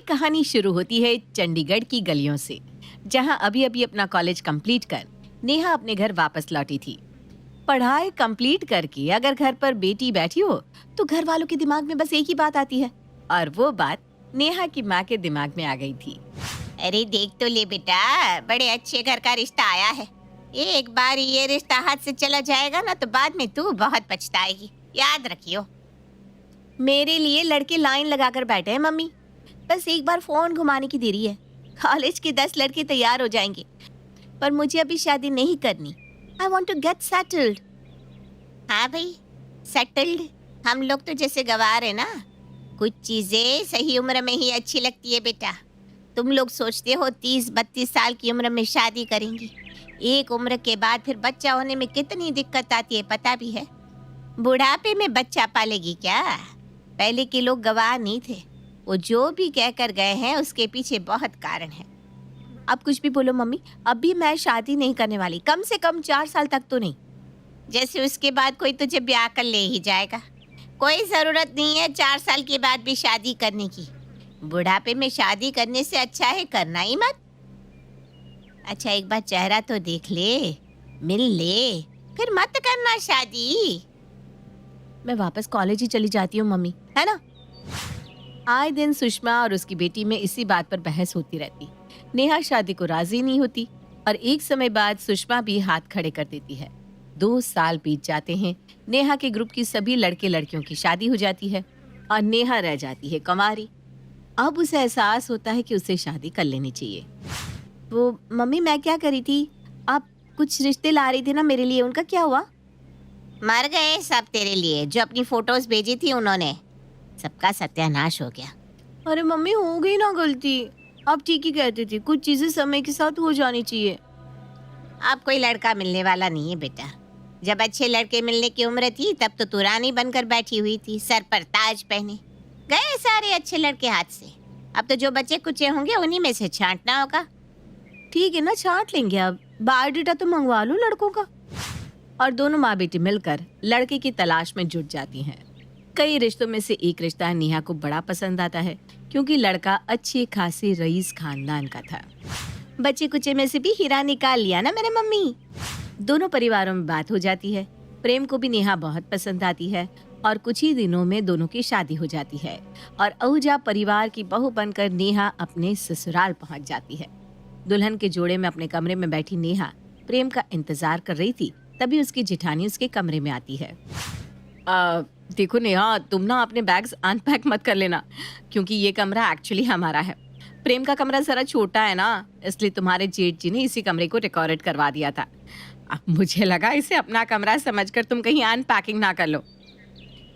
कहानी शुरू होती है चंडीगढ़ की गलियों से, जहां अभी अभी अपना कॉलेज कंप्लीट कर नेहा अपने घर वापस लौटी थी। पढ़ाई कंप्लीट करके अगर घर पर बेटी बैठी हो तो घर वालों के दिमाग में बस एक ही बात आती है, और वो बात नेहा की माँ के दिमाग में आ गई थी। अरे देख तो ले बेटा, बड़े अच्छे घर का रिश्ता आया है। एक बार ये रिश्ता हाथ से चला जाएगा ना तो बाद में तू बहुत पछताएगी, याद रखियो। मेरे लिए लड़के लाइन लगाकर बैठे हैं मम्मी, बस एक बार फोन घुमाने की देरी है। कॉलेज के 10 लड़के तैयार हो जाएंगे, पर मुझे अभी शादी नहीं करनी। I want to get settled. हाँ भाई, सेटल्ड। हम लोग तो जैसे गवार है ना, कुछ चीजें सही उम्र में ही अच्छी लगती है बेटा। तुम लोग सोचते हो 30-32 साल की उम्र में शादी करेंगी, एक उम्र के बाद फिर बच्चा होने में कितनी दिक्कत आती है पता भी है। बुढ़ापे में बच्चा पालेगी क्या? पहले के लोग गवार नहीं थे, वो जो भी कह कर गए हैं उसके पीछे बहुत कारण है। अब कुछ भी बोलो मम्मी, अभी मैं शादी नहीं करने वाली, कम से कम 4 साल तक तो नहीं। जैसे उसके बाद कोई तुझे ब्याह कर ले ही जाएगा। कोई जरूरत नहीं है 4 साल के बाद भी शादी करने की। बुढ़ापे में शादी करने से अच्छा है करना ही मत। अच्छा एक बार चेहरा तो देख ले, मिल ले, फिर मत करना शादी। मैं वापस कॉलेज ही चली जाती हूँ मम्मी, है ना। आए दिन सुषमा और उसकी बेटी में इसी बात पर बहस होती रहती। नेहा शादी को राजी नहीं होती और एक समय बाद सुषमा भी हाथ खड़े कर देती है। 2 साल बीत जाते हैं। नेहा के ग्रुप की सभी लड़के लड़कियों की शादी हो जाती है और नेहा रह जाती है कुंवारी। अब उसे एहसास होता है कि उसे शादी कर लेनी चाहिए। वो मम्मी, मैं क्या करी थी, आप कुछ रिश्ते ला रही थी ना मेरे लिए, उनका क्या हुआ? मर गए सब तेरे लिए। जो अपनी फोटोज भेजी थी उन्होंने, सबका सत्यानाश हो गया। अरे मम्मी, हो गई ना गलती। आप ठीक ही कहते थे, कुछ चीजें समय के साथ हो जानी चाहिए। अब कोई लड़का मिलने वाला नहीं है बेटा। जब अच्छे लड़के मिलने की उम्र थी तब तो तू रानी बनकर बैठी हुई थी, सर पर ताज पहने। गए सारे अच्छे लड़के हाथ से। अब तो जो बच्चे कुचे होंगे उन्हीं में से छांटना होगा। ठीक है ना, छांट लेंगे। अब बायोडाटा तो मंगवा लो लड़कों का। और दोनों माँ बेटी मिलकर लड़के की तलाश में जुट जाती हैं। कई रिश्तों में से एक रिश्ता नेहा को बड़ा पसंद आता है, क्योंकि लड़का अच्छे खासे रईस खानदान का था। बच्चे कुचे में से भी हीरा निकाल लिया ना मेरे मम्मी। दोनों परिवारों में बात हो जाती है। प्रेम को भी नेहा बहुत पसंद आती है और कुछ ही दिनों में दोनों की शादी हो जाती है और आहूजा परिवार की बहू बनकर नेहा अपने ससुराल पहुंच जाती है। दुल्हन के जोड़े में अपने कमरे में बैठी नेहा प्रेम का इंतजार कर रही थी, तभी उसकी जेठानी उसके कमरे में आती है। देखो नेहा, तुम ना अपने बैग्स अनपैक मत कर लेना, क्योंकि ये कमरा एक्चुअली हमारा है। प्रेम का कमरा जरा छोटा है ना, इसलिए तुम्हारे जेठ जी ने इसी कमरे को डेकोरेट करवा दिया था। अब मुझे लगा इसे अपना कमरा समझकर तुम कहीं अनपैकिंग ना कर लो।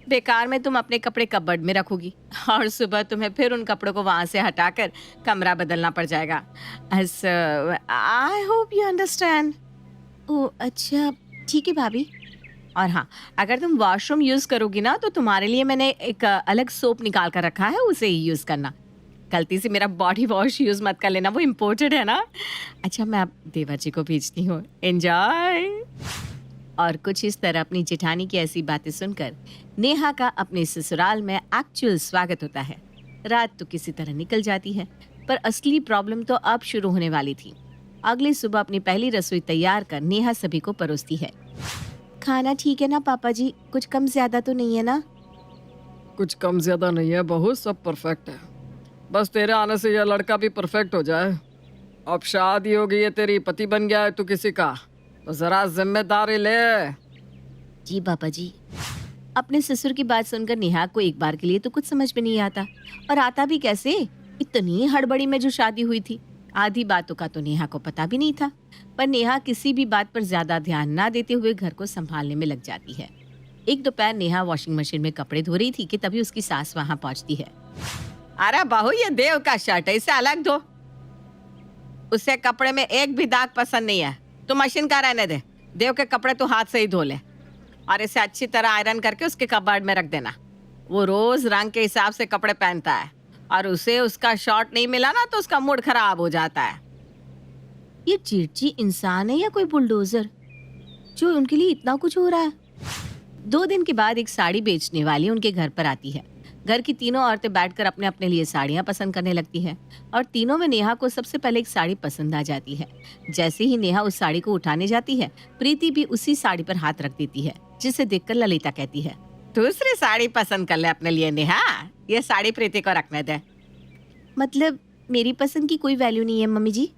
बेकार में तुम अपने कपड़े कबर्ड में रखोगी और सुबह तुम्हें फिर उन कपड़ों को वहां से हटाकर कमरा बदलना पड़ जाएगा। I hope you understand. Oh अच्छा, ठीक है भाभी। और हाँ, अगर तुम वॉशरूम यूज करोगी ना तो तुम्हारे लिए मैंने एक अलग सोप निकाल कर रखा है, उसे ही यूज करना। गलती से मेरा बॉडी वॉश यूज मत कर लेना, वो इम्पोर्टेड है ना। अच्छा, मैं अब देवर जी को भेजती हूँ, एंजॉय। और कुछ इस तरह अपनी जेठानी की ऐसी बातें सुनकर नेहा का अपने ससुराल में एक्चुअल स्वागत होता है। रात तो किसी तरह निकल जाती है, पर असली प्रॉब्लम तो अब शुरू होने वाली थी। अगली सुबह अपनी पहली रसोई तैयार कर नेहा सभी को परोसती है। खाना ठीक है ना पापा जी, कुछ कम ज्यादा तो नहीं है ना? कुछ कम ज्यादा नहीं है बहू, सब परफेक्ट है। बस तेरे आने से यह लड़का भी परफेक्ट हो जाए। अब शादी हो गई है तेरी, पति बन गया है तू किसी का, तो जरा जिम्मेदारी ले। जी पापा जी। अपने ससुर की बात सुनकर नेहा को एक बार के लिए तो कुछ समझ में नहीं आता, और आता भी कैसे, इतनी हड़बड़ी में जो शादी हुई थी। आधी बातों का तो नेहा को पता भी नहीं था, पर नेहा किसी भी बात पर ज्यादा ध्यान ना देते हुए घर को संभालने में लग जाती है। एक दोपहर नेहा वॉशिंग मशीन में कपड़े धो रही थी कि तभी उसकी सास वहां पहुंचती है। अरे बहू, ये देव का शर्ट है, इसे अलग धो। उसे कपड़े में एक भी दाग पसंद नहीं है, तू मशीन का रहने दे। देव के कपड़े तू हाथ से ही धो ले और इसे अच्छी तरह आयरन करके उसके कबर्ड में रख देना। वो रोज रंग के हिसाब से कपड़े पहनता है और उसे उसका शॉर्ट नहीं मिला ना तो उसका मूड खराब हो जाता है। ये चिड़ची इंसान है या कोई बुलडोजर जो उनके लिए इतना कुछ हो रहा है? 2 दिन के बाद एक साड़ी बेचने वाली उनके घर पर आती है। घर की तीनों औरतें बैठकर अपने अपने लिए साड़ियां पसंद करने लगती है और तीनों में नेहा को सबसे पहले एक साड़ी पसंद आ जाती है। जैसे ही नेहा उस साड़ी को उठाने जाती है, प्रीति भी उसी साड़ी पर हाथ रख देती है, जिसे देखकर ललिता कहती है, दूसरी साड़ी पसंद कर ले अपने लिए नेहा, ये साड़ी प्रीति को रखने दे। मतलब मेरी पसंद की कोई वैल्यू नहीं है मम्मी जी?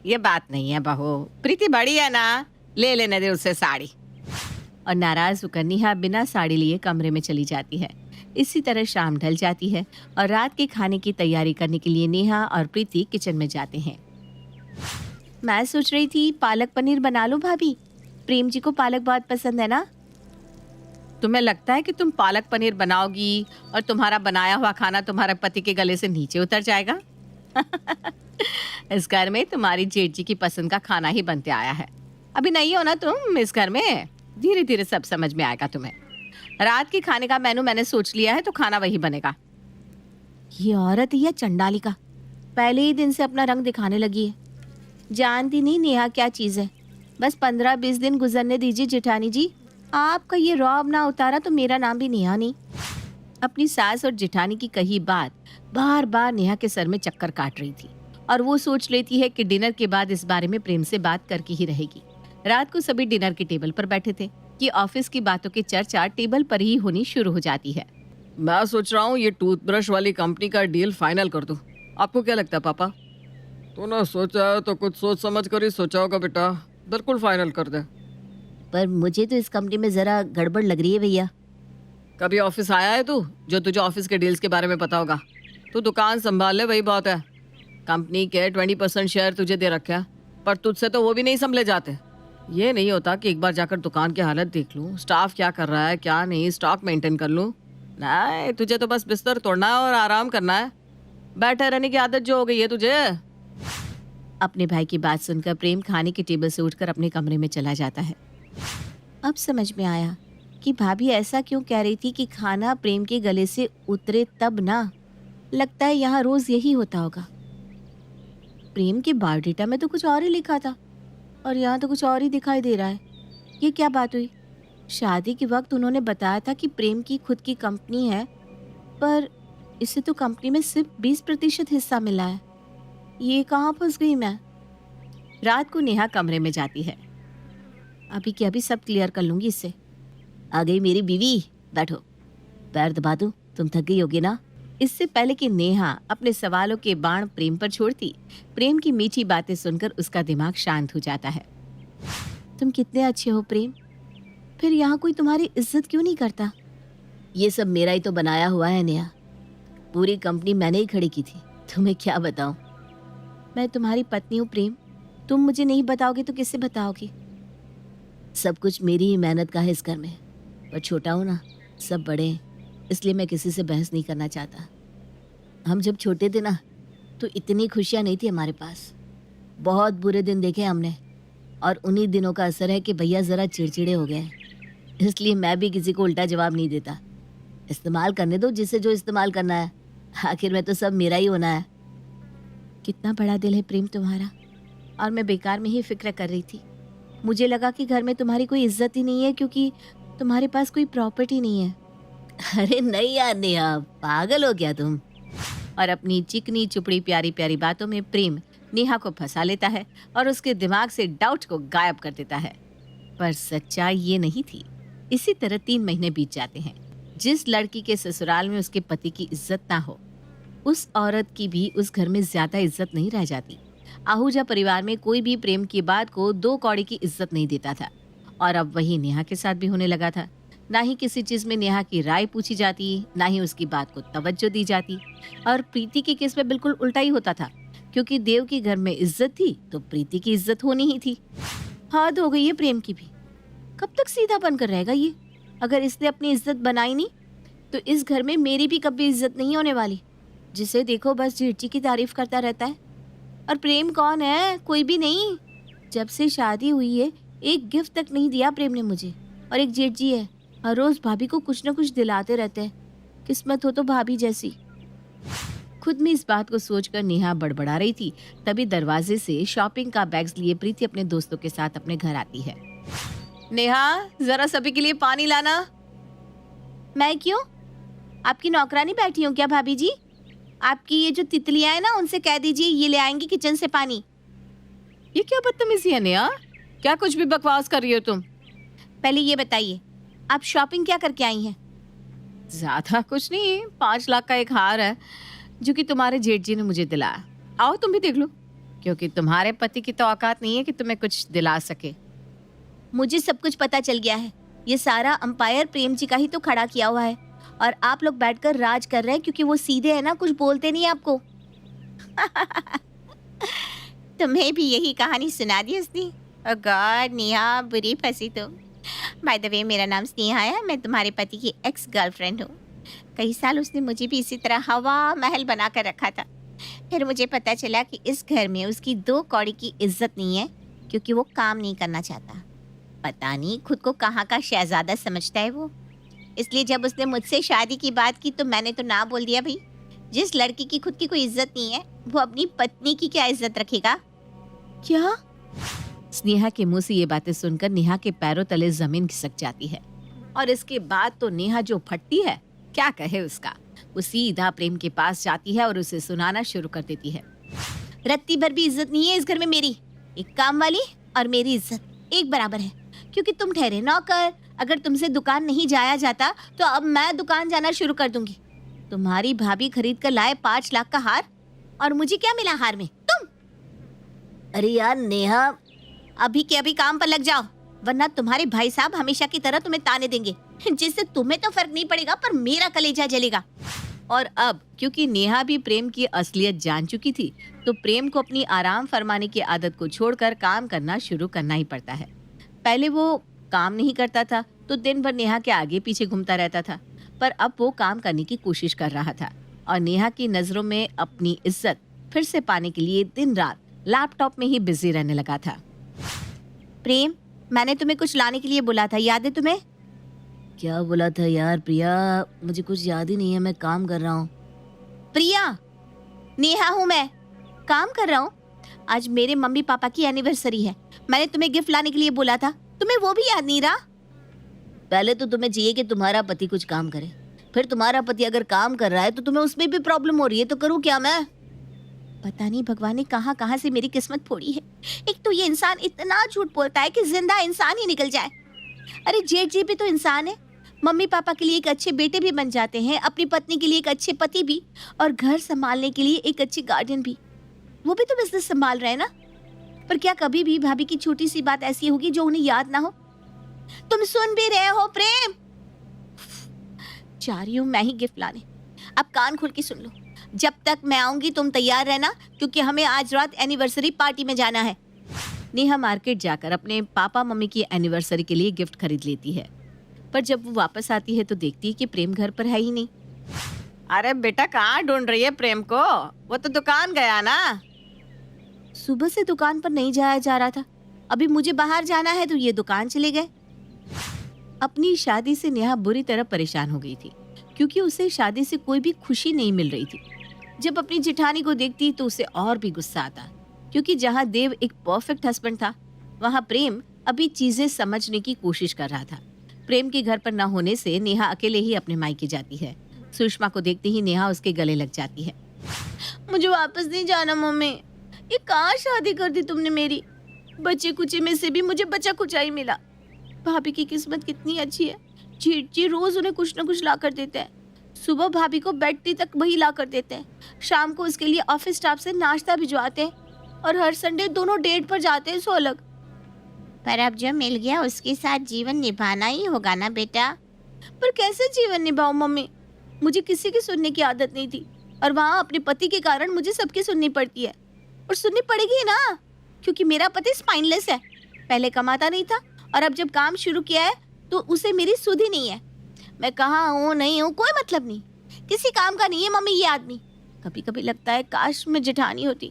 ये बात नहीं है बहू, प्रीति बड़ी है ना, ले लेने दे उसे साड़ी। और नाराज होकर नेहा बिना साड़ी लिए कमरे में चली जाती है। इसी तरह शाम ढल जाती है और रात के खाने की तैयारी करने के लिए नेहा और प्रीति किचन में जाते हैं। मैं सोच रही थी पालक पनीर बना लो भाभी, प्रेम जी को पालक बहुत पसंद है ना। तुम्हें लगता है कि तुम पालक पनीर बनाओगी और तुम्हारा बनाया हुआ खाना तुम्हारे पति के गले से नीचे उतर जाएगा? इस घर में तुम्हारी जेठ जी की पसंद का खाना ही बनते आया है। अभी नहीं हो ना तुम इस घर में, धीरे धीरे सब समझ में आएगा तुम्हें। रात के खाने का मेनू मैंने सोच लिया है, तो खाना वही बनेगा। ये औरत या चंडालिका पहले ही दिन से अपना रंग दिखाने लगी है। जानती नहीं नेहा क्या चीज है। बस 15-20 दिन गुजरने दीजिए जेठानी जी, आपका ये रौब ना उतारा तो मेरा नाम भी नेहा नहीं। अपनी सास और जेठानी की कही बात बार बार नेहा के सर में चक्कर काट रही थी और वो सोच लेती है कि डिनर के बाद इस बारे में प्रेम से बात करके ही रहेगी। रात को सभी डिनर के टेबल पर बैठे थे कि ऑफिस की बातों की चर्चा टेबल पर ही होनी शुरू हो जाती है। मैं सोच रहा हूँ ये टूथब्रश वाली कंपनी का डील फाइनल कर दूं। आपको क्या लगता है पापा? तूने सोचा है तो कुछ सोच समझ कर ही सोचा होगा बेटा, बिल्कुल फाइनल कर दे। पर मुझे तो इस कंपनी में जरा गड़बड़ लग रही है भैया। कभी ऑफिस आया है तू जो तुझे ऑफिस के डील्स के बारे में पता होगा? तू दुकान संभाल ले, वही बहुत है। कंपनी के 20% शेयर तुझे दे रखे हैं, पर तुझसे तो वो भी नहीं संभले जाते। ये नहीं होता कि एक बार जाकर दुकान की हालत देख लूं, स्टाफ क्या कर रहा है क्या नहीं, स्टॉक मेंटेन कर लूं। नहीं, तुझे तो बस बिस्तर तोड़ना है और आराम करना है। बैठे रहने की आदत जो हो गई है तुझे। अपने भाई की बात सुनकर प्रेम खाने के टेबल से उठकर अपने कमरे में चला जाता है। अब समझ में आया कि भाभी ऐसा क्यों कह रही थी कि खाना प्रेम के गले से उतरे तब ना। लगता है यहाँ रोज यही होता होगा। प्रेम के बायोडेटा में तो कुछ और ही लिखा था और यहाँ तो कुछ और ही दिखाई दे रहा है। ये क्या बात हुई? शादी के वक्त उन्होंने बताया था कि प्रेम की खुद की कंपनी है, पर इसे तो कंपनी में सिर्फ 20% हिस्सा मिला है। ये कहाँ फंस गई मैं? रात को नेहा कमरे में जाती है। अभी क्या अभी सब क्लियर कर लूंगी इससे। आ गई मेरी बीवी, बैठो। पैर दबा दूं, तुम थक गई होगी ना। इससे पहले कि नेहा अपने सवालों के बाण प्रेम पर छोड़ती, प्रेम की मीठी बातें सुनकर उसका दिमाग शांत हो जाता है। तुम कितने अच्छे हो प्रेम, फिर यहाँ कोई तुम्हारी इज्जत क्यों नहीं करता? ये सब मेरा ही तो बनाया हुआ है नेहा, पूरी कंपनी मैंने ही खड़ी की थी। तुम्हें क्या बताऊं? मैं तुम्हारी पत्नी हूँ प्रेम, तुम मुझे नहीं बताओगे तो किससे बताओगी? सब कुछ मेरी ही मेहनत का है इस घर में, पर छोटा हूँ ना, सब बड़े हैं, इसलिए मैं किसी से बहस नहीं करना चाहता। हम जब छोटे थे ना तो इतनी खुशियाँ नहीं थी हमारे पास। बहुत बुरे दिन देखे हमने और उन्हीं दिनों का असर है कि भैया ज़रा चिड़चिड़े हो गए, इसलिए मैं भी किसी को उल्टा जवाब नहीं देता। इस्तेमाल करने दो जिसे जो इस्तेमाल करना है, आखिर में तो सब मेरा ही होना है। कितना बड़ा दिल है प्रेम तुम्हारा, और मैं बेकार में ही फिक्र कर रही थी। मुझे लगा कि घर में तुम्हारी कोई इज्जत ही नहीं है क्योंकि तुम्हारे पास कोई प्रॉपर्टी नहीं है। अरे नहीं यार नेहा, पागल हो गया तुम। और अपनी चिकनी चुपड़ी प्यारी प्यारी बातों में प्रेम नेहा को फंसा लेता है और उसके दिमाग से डाउट को गायब कर देता है। पर सच्चाई ये नहीं थी। इसी तरह 3 महीने बीत जाते हैं। जिस लड़की के ससुराल में उसके पति की इज्जत ना हो, उस औरत की भी उस घर में ज्यादा इज्जत नहीं रह जाती। आहूजा परिवार में कोई भी प्रेम की बात को 2 कौड़ी की इज्जत नहीं देता था, और अब वही नेहा के साथ भी होने लगा था। ना ही किसी चीज में नेहा की राय पूछी जाती, ना ही उसकी बात को तवज्जो दी जाती। और प्रीति के केस में बिल्कुल उल्टा ही होता था, क्योंकि देव के घर में इज्जत थी तो प्रीति की इज्जत होनी ही थी। हद हो गई है प्रेम की भी। कब तक सीधा बनकर रहेगा ये? अगर इसने अपनी इज्जत बनाई नहीं तो इस घर में मेरी भी कभी इज्जत नहीं होने वाली। जिसे देखो बस जीजी की तारीफ करता रहता है। और प्रेम कौन है? कोई भी नहीं। जब से शादी हुई है एक गिफ्ट तक नहीं दिया प्रेम ने मुझे। और एक जेठ जी है, हर रोज भाभी को कुछ न कुछ दिलाते रहते हैं। किस्मत हो तो भाभी जैसी। खुद में इस बात को सोचकर नेहा बड़बड़ा रही थी, तभी दरवाजे से शॉपिंग का बैग्स लिए प्रीति अपने दोस्तों के साथ अपने घर आती है। नेहा, जरा सभी के लिए पानी लाना। मैं क्यों? आपकी नौकरानी बैठी हूँ क्या भाभी जी? आपकी ये जो तितलियां हैं ना, उनसे कह दीजिए ये ले आएंगी किचन से पानी। ये क्या बदतमीजी है नेहा? क्या कुछ भी बकवास कर रही हो तुम? पहले ये बताइए, आप शॉपिंग क्या करके आई हैं? ज्यादा कुछ नहीं, 5 लाख का एक हार है जो कि तुम्हारे जेठ जी ने मुझे दिलाया। आओ तुम भी देख लो, क्योंकि तुम्हारे पति की तो औकात नहीं है कि तुम्हें कुछ दिला सके। मुझे सब कुछ पता चल गया है। ये सारा अंपायर प्रेम जी का ही तो खड़ा किया हुआ है, और आप लोग बैठकर राज कर रहे हैं क्योंकि वो सीधे है ना, कुछ बोलते नहीं आपको। तुम्हें भी यही कहानी सुना दी उसने? ओह गॉड नेहा, बुरी फंसी तुम। बाय द वे, मेरा नाम स्नेहा है, मैं तुम्हारे पति की एक्स गर्लफ्रेंड हूँ। कई साल उसने मुझे भी इसी तरह हवा महल बना कर रखा था। फिर मुझे पता चला कि इस घर में उसकी 2 कौड़ी की इज्जत नहीं है, क्योंकि वो काम नहीं करना चाहता। पता नहीं खुद को कहाँ का शहजादा समझता है वो। इसलिए जब उसने मुझसे शादी की बात की तो मैंने तो ना बोल दिया भाई। जिस लड़की की खुद की कोई इज्जत नहीं है, वो अपनी पत्नी की क्या इज्जत रखेगा? क्या? स्नेहा के मुंह से ये बातें सुनकर नेहा के पैरों तले जमीन खिसक जाती है, और इसके बाद तो नेहा जो फटती है, क्या कहे उसका। वो सीधा प्रेम के पास जाती है और उसे सुनाना शुरू कर देती है। रत्ती भर भी इज्जत नहीं है इस घर में मेरी। एक काम वाली और मेरी इज्जत एक बराबर है, क्योंकि तुम ठहरे नौकर। अगर तुमसे दुकान नहीं जाया जाता तो अब मैं दुकान जाना शुरू कर दूंगी। तुम्हारी भाभी खरीद कर लाए 5 लाख का हार, और मुझे क्या मिला हार में? तुम। अरे यार नेहा, अभी के अभी काम पर लग जाओ, वरना तुम्हारे भाई साहब हमेशा की तरह तुम्हें ताने देंगे, जिससे तुम्हें तो फर्क नहीं पड़ेगा पर मेरा कलेजा जलेगा। और अब क्योंकि नेहा भी प्रेम की असलियत जान चुकी थी, तो प्रेम को अपनी आराम फरमाने की आदत को छोड़कर काम करना शुरू करना ही पड़ता है। पहले वो काम नहीं करता था तो दिन भर नेहा के आगे पीछे घूमता रहता था, पर अब वो काम करने की कोशिश कर रहा था और नेहा की नजरों में अपनी इज्जत फिर से पाने के लिए दिन रात लैपटॉप में ही बिजी रहने लगा था। प्रेम, मैंने तुम्हें कुछ लाने के लिए बोला था, याद है तुम्हें? क्या बोला था यार प्रिया? मुझे कुछ याद ही नहीं है, मैं काम कर रहा हूँ। प्रिया, नेहा हूँ मैं, काम कर रहा हूँ। आज मेरे मम्मी पापा की एनिवर्सरी है, मैंने तुम्हें गिफ्ट लाने के लिए बोला था, तुम्हें वो भी याद नहीं रहा? पहले तो तुम्हें चाहिए कि तुम्हारा पति कुछ काम करे, फिर तुम्हारा पति अगर काम कर रहा है तो तुम्हें उसमें भी प्रॉब्लम हो रही है, तो करूँ क्या मैं? पता नहीं भगवान ने कहाँ कहाँ से मेरी किस्मत फोड़ी है। एक तो ये इंसान इतना झूठ बोलता है कि जिंदा इंसान ही निकल जाए। अरे जेठ जी भी तो इंसान है, मम्मी पापा के लिए एक अच्छे बेटे भी बन जाते हैं, अपनी पत्नी के लिए एक अच्छे पति भी, और घर संभालने के लिए एक अच्छी गार्डियन भी। वो भी तो बिजनेस संभाल रहे हैं ना। पर क्या कभी भी भाभी की छोटी सी बात ऐसी होगी जो उन्हें याद ना हो? तुम सुन भी रहे हो प्रेम? जा रही हूँ मैं ही गिफ्ट लाने, अब कान खोल के सुन लो। जब तक मैं आऊंगी तुम तैयार रहना, क्योंकि हमें आज रात एनिवर्सरी पार्टी में जाना है। नेहा मार्केट जाकर अपने पापा मम्मी की एनिवर्सरी के लिए गिफ्ट खरीद लेती है, पर जब वो वापस आती है तो देखती है कि प्रेम घर पर है ही नहीं। अरे बेटा, कहाँ ढूंढ रही है प्रेम को? वो तो दुकान गया ना। सुबह से दुकान पर नहीं जाया जा रहा था, अभी मुझे बाहर जाना है तो ये दुकान चले गए। अपनी शादी से नेहा बुरी तरह परेशान हो गई थी, क्योंकि उसे शादी से कोई भी खुशी नहीं मिल रही थी। जब अपनी जेठानी को देखती तो उसे और भी गुस्सा आता, क्योंकि जहाँ देव एक परफेक्ट हस्बैंड था, वहाँ प्रेम अभी चीजें समझने की कोशिश कर रहा था। प्रेम के घर पर न होने से नेहा अकेले ही अपने मायके जाती है। सुषमा को देखते ही नेहा उसके गले लग जाती है। मुझे वापस नहीं जाना मम्मी, ये कहाँ शादी कर दी तुमने मेरी। बच्चे कुचे में से भी मुझे बचा कुचा ही मिला। भाभी की किस्मत कितनी अच्छी है, जेठ जी रोज उन्हें कुछ न कुछ ला कर देते हैं। सुबह भाभी को बेड टी तक वही ला कर देते हैं, शाम को उसके लिए ऑफिस स्टाफ से नाश्ता भिजवाते हैं, और हर संडे दोनों डेट पर जाते हैं 100 अलग। पर अब जो मिल गया उसके साथ जीवन निभाना ही होगा ना बेटा। पर कैसे जीवन निभाऊं मम्मी? मुझे किसी की सुनने की आदत नहीं थी, और वहाँ अपने पति के कारण मुझे सबकी सुननी पड़ती है, और सुननी पड़ेगी ना, क्योंकि मेरा पति स्पाइनलेस है। पहले कमाता नहीं था, और अब जब काम शुरू किया है तो उसे मेरी सुध ही नहीं है। मैं कहाँ हूँ नहीं हूँ कोई मतलब नहीं, किसी काम का नहीं है मम्मी ये आदमी। कभी कभी लगता है काश मैं जेठानी होती,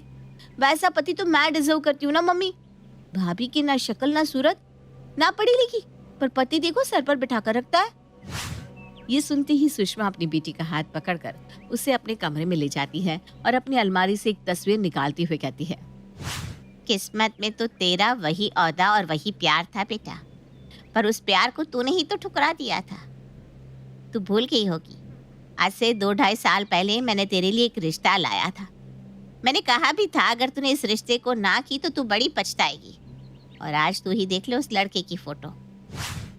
वैसा पति तो मैं डिजर्व करती हूँ ना मम्मी। भाभी की ना शक्ल ना सूरत, ना पढ़ी लिखी, पर पति देखो सर पर बिठा कर रखता है। ये सुनते ही सुषमा अपनी बेटी का हाथ पकड़कर उसे अपने कमरे में ले जाती है और अपनी अलमारी से एक तस्वीर निकालती हुए कहती है, किस्मत में तो तेरा वही औदा और वही प्यार था बेटा, पर उस प्यार को तूने ही तो ठुकरा दिया था। तू भूल गई होगी, आज से 2-2.5 साल पहले मैंने तेरे लिए एक रिश्ता लाया था। मैंने कहा भी था अगर तूने इस रिश्ते को ना की तो तू बड़ी पछताएगी। और आज तू ही देख लो उस लड़के की फोटो।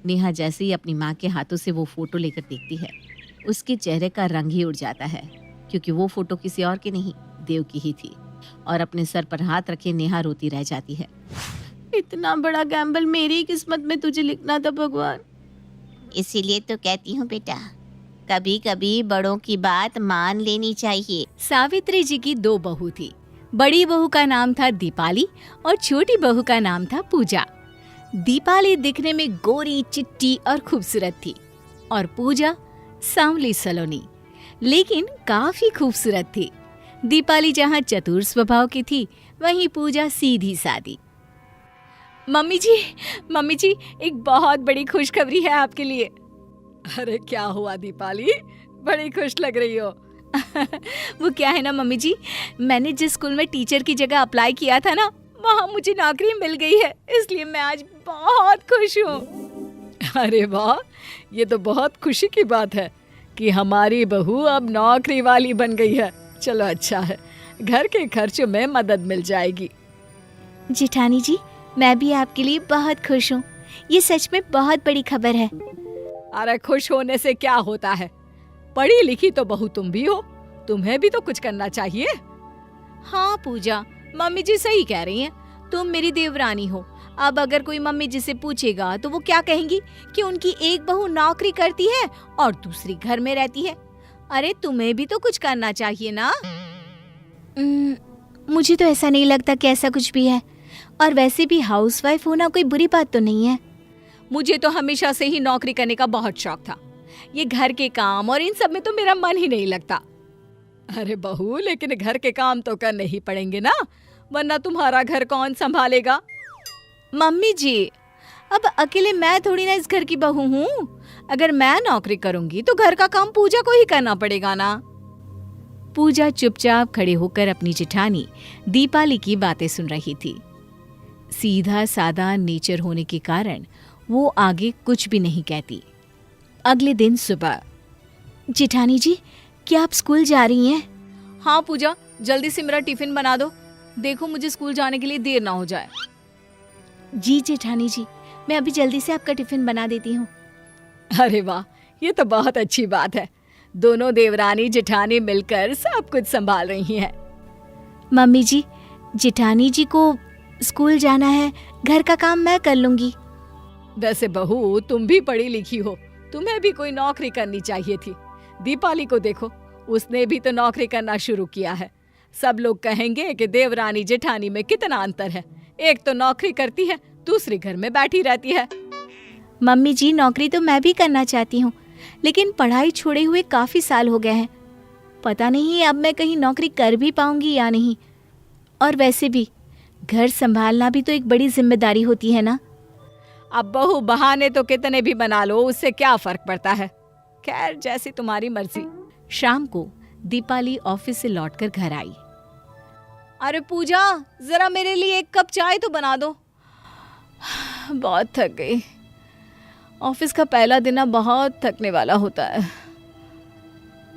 नेहा जैसे ही अपनी माँ के हाथों से वो फोटो लेकर देखती है, उसके चेहरे का रंग ही उड़ जाता है, क्योंकि वो फोटो किसी और की नहीं, देव की ही थी। और अपने सर पर हाथ रखे नेहा रोती रह जाती है। इतना बड़ा गैम्बल मेरी किस्मत में तुझे लिखना था भगवान। इसीलिए तो कहती हूँ बेटा, कभी कभी बड़ों की बात मान लेनी चाहिए। सावित्री जी की 2 बहू थी। बड़ी बहू का नाम था दीपाली और छोटी बहू का नाम था पूजा। दीपाली दिखने में गोरी, चिट्टी और खूबसूरत थी और पूजा सांवली सलोनी, लेकिन काफी खूबसूरत थी। दीपाली जहाँ चतुर स्वभाव की थी, वहीं पूजा सीधी सादी। मम्मी जी, एक बहुत बड़ी खुशखबरी है आपके लिए। अरे क्या हुआ दीपाली, बड़ी खुश लग रही हो। वो क्या है ना मम्मी जी, मैंने जिस स्कूल में टीचर की जगह अप्लाई किया था ना, वहाँ मुझे नौकरी मिल गई है, इसलिए मैं आज बहुत खुश हूँ। अरे वाह, ये तो बहुत खुशी की बात है कि हमारी बहू अब नौकरी वाली बन गई है। चलो अच्छा है, घर के खर्चों में मदद मिल जाएगी। जेठानी जी, मैं भी आपके लिए बहुत खुश हूँ। ये सच में बहुत बड़ी खबर है। अरे खुश होने से क्या होता है, पढ़ी लिखी तो बहू तुम भी हो, तुम्हें भी तो कुछ करना चाहिए। हाँ पूजा, मम्मी जी सही कह रही हैं। तुम मेरी देवरानी हो। अब अगर कोई मम्मी जी से पूछेगा तो वो क्या कहेंगी कि उनकी एक बहू नौकरी करती है और दूसरी घर में रहती है। अरे तुम्हें भी तो कुछ करना चाहिए ना। मुझे तो ऐसा नहीं लगता कि ऐसा कुछ भी है, और वैसे भी हाउसवाइफ होना कोई बुरी बात तो नहीं है। मुझे तो हमेशा से ही नौकरी करने का बहुत शौक था। ये घर के काम और इन सब में तो मेरा मन ही नहीं लगता। अरे बहू, लेकिन घर के काम तो करने ही पड़ेंगे ना, वरना तुम्हारा घर कौन संभालेगा। मम्मी जी, अब अकेले मैं थोड़ी ना इस घर की बहू हूँ। अगर मैं नौकरी करूंगी तो घर का काम पूजा को ही करना पड़ेगा ना। पूजा चुपचाप खड़े होकर अपनी जेठानी दीपाली की बातें सुन रही थी। सीधा सादा नेचर होने के कारण वो आगे कुछ भी नहीं कहती। अगले दिन सुबह, जेठानी जी, क्या आप स्कूल जा रही हैं? हाँ पूजा, जल्दी से मेरा टिफिन बना दो, देखो मुझे स्कूल जाने के लिए देर ना हो जाए। जी जेठानी जी, मैं अभी जल्दी से आपका टिफिन बना देती हूँ। अरे वाह, ये तो बहुत अच्छी बात है। दोनों देवरानी जेठानी मिलकर सब कुछ संभाल रही हैं। मम्मी जी, जेठानी जी को स्कूल जाना है, घर का काम मैं कर लूंगी। वैसे बहू, तुम भी पढ़ी लिखी हो, तुम्हें भी कोई नौकरी करनी चाहिए थी। दीपाली को देखो, उसने भी तो नौकरी करना शुरू किया है। सब लोग कहेंगे कि देवरानी जेठानी में कितना अंतर है। एक तो नौकरी करती है, दूसरी घर में बैठी रहती है। मम्मी जी, नौकरी तो मैं भी करना चाहती हूँ, लेकिन पढ़ाई छोड़े हुए काफी साल हो गए हैं। पता नहीं अब मैं कहीं नौकरी कर भी पाऊंगी या नहीं। और वैसे भी घर संभालना भी तो एक बड़ी जिम्मेदारी होती है ना। अब बहू, बहाने तो कितने भी बना लो, उससे क्या फर्क पड़ता है। खैर, जैसी तुम्हारी मर्जी। शाम को दीपाली ऑफिस से लौटकर घर आई। अरे पूजा, जरा मेरे लिए एक कप चाय तो बना दो। बहुत थक गई। ऑफिस का पहला दिन ना बहुत थकने वाला होता है।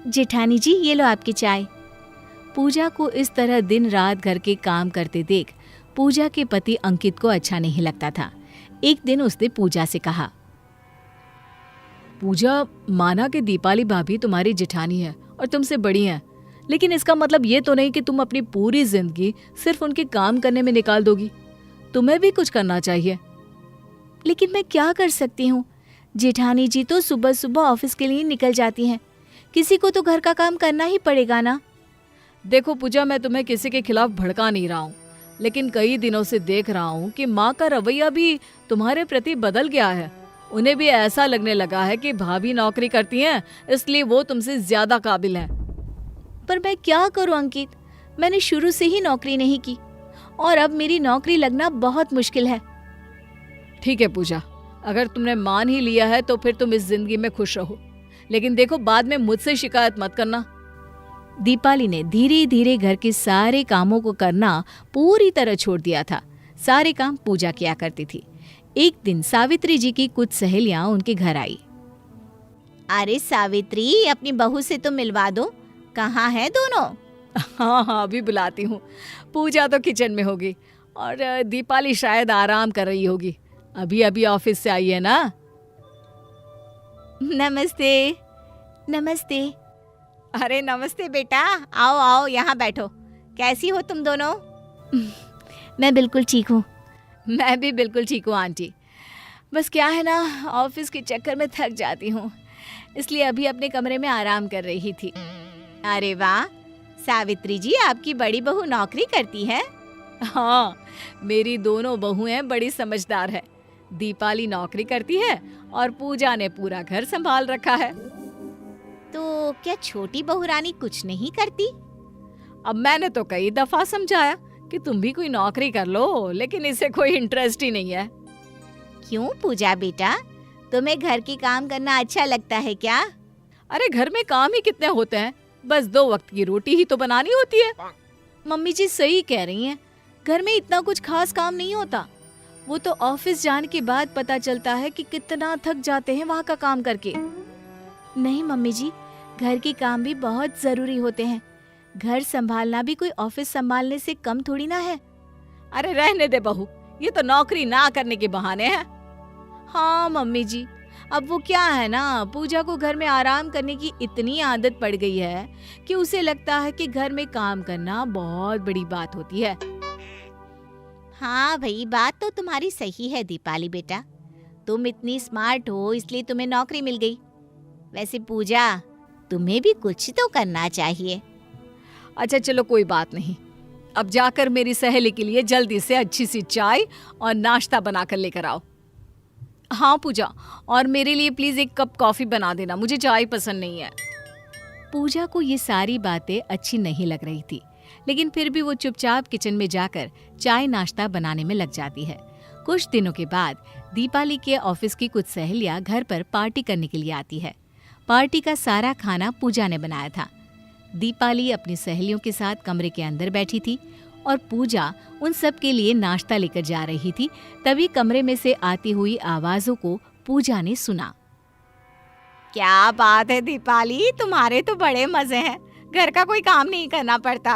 जेठानी जी, ये लो आपकी चाय। पूजा को इस तरह दिन रात घर के काम करते देख पूजा के पति अंकित को अच्छा नहीं लगता था। एक दिन उसने पूजा से कहा, पूजा, माना कि दीपाली भाभी तुम्हारी जेठानी है और तुमसे बड़ी हैं, लेकिन इसका मतलब ये तो नहीं कि तुम अपनी पूरी जिंदगी सिर्फ उनके काम करने में निकाल दोगी। तुम्हें भी कुछ करना चाहिए। लेकिन मैं क्या कर सकती हूँ? जेठानी जी तो सुबह सुबह ऑफिस के लिए निकल जाती हैं। किसी को तो घर का काम करना ही पड़ेगा ना। देखो पूजा, मैं तुम्हें किसी के खिलाफ भड़का नहीं रहा हूँ, लेकिन कई दिनों से देख रहा हूँ कि माँ का रवैया भी तुम्हारे प्रति बदल गया है। उन्हें भी ऐसा लगने लगा है कि भाभी नौकरी करती हैं, इसलिए वो तुमसे ज्यादा काबिल हैं। पर मैं क्या करूं अंकित, मैंने शुरू से ही नौकरी नहीं की और अब मेरी नौकरी लगना बहुत मुश्किल है। ठीक है पूजा, अगर तुमने मान ही लिया है तो फिर तुम इस जिंदगी में खुश रहो, लेकिन देखो बाद में मुझसे शिकायत मत करना। दीपाली ने धीरे धीरे घर के सारे कामों को करना पूरी तरह छोड़ दिया था। सारे काम पूजा किया करती थी। एक दिन सावित्री जी की कुछ सहेलियां उनके घर आई। अरे सावित्री, अपनी बहू से तो मिलवा दो। कहाँ है दोनों? हाँ हाँ, अभी बुलाती हूँ। पूजा तो किचन में होगी और दीपाली शायद आराम कर रही होगी। अभी अभी ऑफिस से आई है ना। नमस्ते। नमस्ते। अरे नमस्ते बेटा, आओ आओ यहाँ बैठो। कैसी हो तुम दोनों? मैं बिल्कुल ठीक हूँ। मैं भी बिल्कुल ठीक हूँ आंटी। बस क्या है ना, ऑफिस के चक्कर में थक जाती हूँ, इसलिए अभी अपने कमरे में आराम कर रही थी। अरे वाह, सावित्री जी आपकी बड़ी बहू नौकरी करती है? हाँ, मेरी दोनों बहुएं बड़ी समझदार है। दीपाली नौकरी करती है और पूजा ने पूरा घर संभाल रखा है। तो क्या छोटी बहू रानी कुछ नहीं करती? अब मैंने तो कई दफा समझाया कि तुम भी कोई नौकरी कर लो, लेकिन इसे कोई इंटरेस्ट ही नहीं है। क्यों पूजा बेटा, तुम्हें घर की काम करना अच्छा लगता है क्या? अरे घर में काम ही कितने होते हैं, बस 2 वक्त की रोटी ही तो बनानी होती है। मम्मी जी सही कह रही हैं, घर में इतना कुछ खास काम नहीं होता। वो तो ऑफिस जाने के बाद पता चलता है कि कितना थक जाते हैं वहाँ का काम करके। नहीं मम्मी जी, घर के काम भी बहुत जरूरी होते हैं। घर संभालना भी कोई ऑफिस संभालने से कम थोड़ी ना है। अरे रहने दे बहू, ये तो नौकरी ना करने के बहाने हैं। हाँ मम्मी जी, अब वो क्या है ना, पूजा को घर में आराम करने की इतनी आदत पड़ गई है कि उसे लगता है कि घर में काम करना बहुत बड़ी बात होती है। हाँ भाई, बात तो तुम्हारी सही है दीपाली बेटा। तुम इतनी स्मार्ट हो इसलिए तुम्हें नौकरी मिल गई। वैसे पूजा, तुम्हें भी कुछ तो करना चाहिए। अच्छा चलो कोई बात नहीं, अब जाकर मेरी सहेली के लिए जल्दी से अच्छी सी चाय और नाश्ता बनाकर लेकर आओ। हाँ पूजा, और मेरे लिए प्लीज 1 कप कॉफी बना देना, मुझे चाय पसंद नहीं है। पूजा को ये सारी बातें अच्छी नहीं लग रही थी, लेकिन फिर भी वो चुपचाप किचन में जाकर चाय नाश्ता बनाने में लग जाती है। कुछ दिनों के बाद दीपाली के ऑफिस की कुछ सहेलियां घर पर पार्टी करने के लिए आती है। पार्टी का सारा खाना पूजा ने बनाया था। दीपाली अपनी सहेलियों के साथ कमरे के अंदर बैठी थी और पूजा उन सब के लिए नाश्ता लेकर जा रही थी। तभी कमरे में से आती हुई आवाजों को पूजा ने सुना। क्या बात है दीपाली, तुम्हारे तो बड़े मजे हैं, घर का कोई काम नहीं करना पड़ता।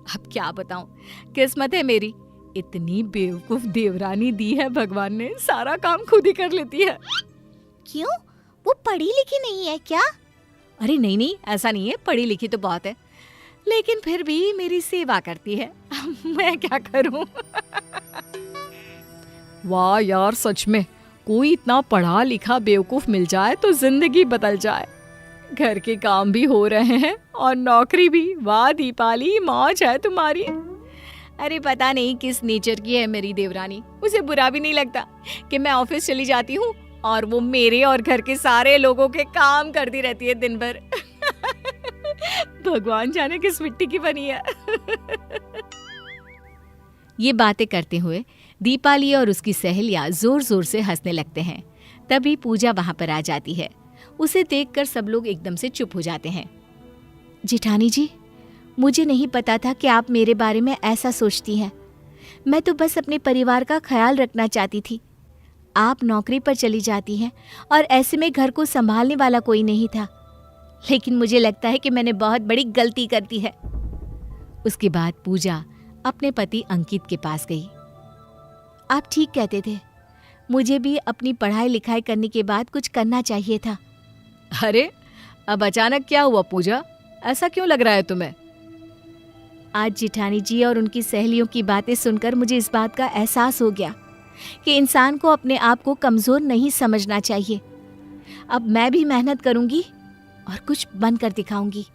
अब क्या बताऊं, किस्मत है मेरी, इतनी बेवकूफ देवरानी दी है भगवान ने, सारा काम खुद ही कर लेती है। क्यों, वो पढ़ी लिखी नहीं है क्या? अरे नहीं नहीं, ऐसा नहीं है, पढ़ी लिखी तो बहुत है, लेकिन फिर भी मेरी सेवा करती है। मैं क्या करूं? वाह यार, सच में कोई इतना पढ़ा लिखा बेवकूफ मिल जाए तो जिंदगी बदल जाए। घर के काम भी हो रहे हैं और नौकरी भी। वाह दीपाली, मौज है तुम्हारी। अरे पता नहीं किस नेचर की है मेरी देवरानी, उसे बुरा भी नहीं लगता कि मैं ऑफिस चली जाती हूँ और वो मेरे और घर के सारे लोगों के काम करती रहती है दिन भर। भगवान जाने किस मिट्टी की बनी है। ये बातें करते हुए दीपाली और उसकी सहेलियां जोर जोर से हंसने लगते हैं। तभी पूजा वहां पर आ जाती है। उसे देखकर सब लोग एकदम से चुप हो जाते हैं। जेठानी जी, मुझे नहीं पता था कि आप मेरे बारे में ऐसा सोचती हैं। मैं तो बस अपने परिवार का ख्याल रखना चाहती थी। आप नौकरी पर चली जाती हैं और ऐसे में घर को संभालने वाला कोई नहीं था, लेकिन मुझे लगता है कि मैंने बहुत बड़ी गलती कर दी है। उसके बाद पूजा अपने पति अंकित के पास गई। आप ठीक कहते थे, मुझे भी अपनी पढ़ाई लिखाई करने के बाद कुछ करना चाहिए था। अरे अब अचानक क्या हुआ पूजा, ऐसा क्यों लग रहा है तुम्हें? आज जेठानी जी और उनकी सहेलियों की बातें सुनकर मुझे इस बात का एहसास हो गया कि इंसान को अपने आप को कमजोर नहीं समझना चाहिए। अब मैं भी मेहनत करूंगी और कुछ बनकर दिखाऊंगी।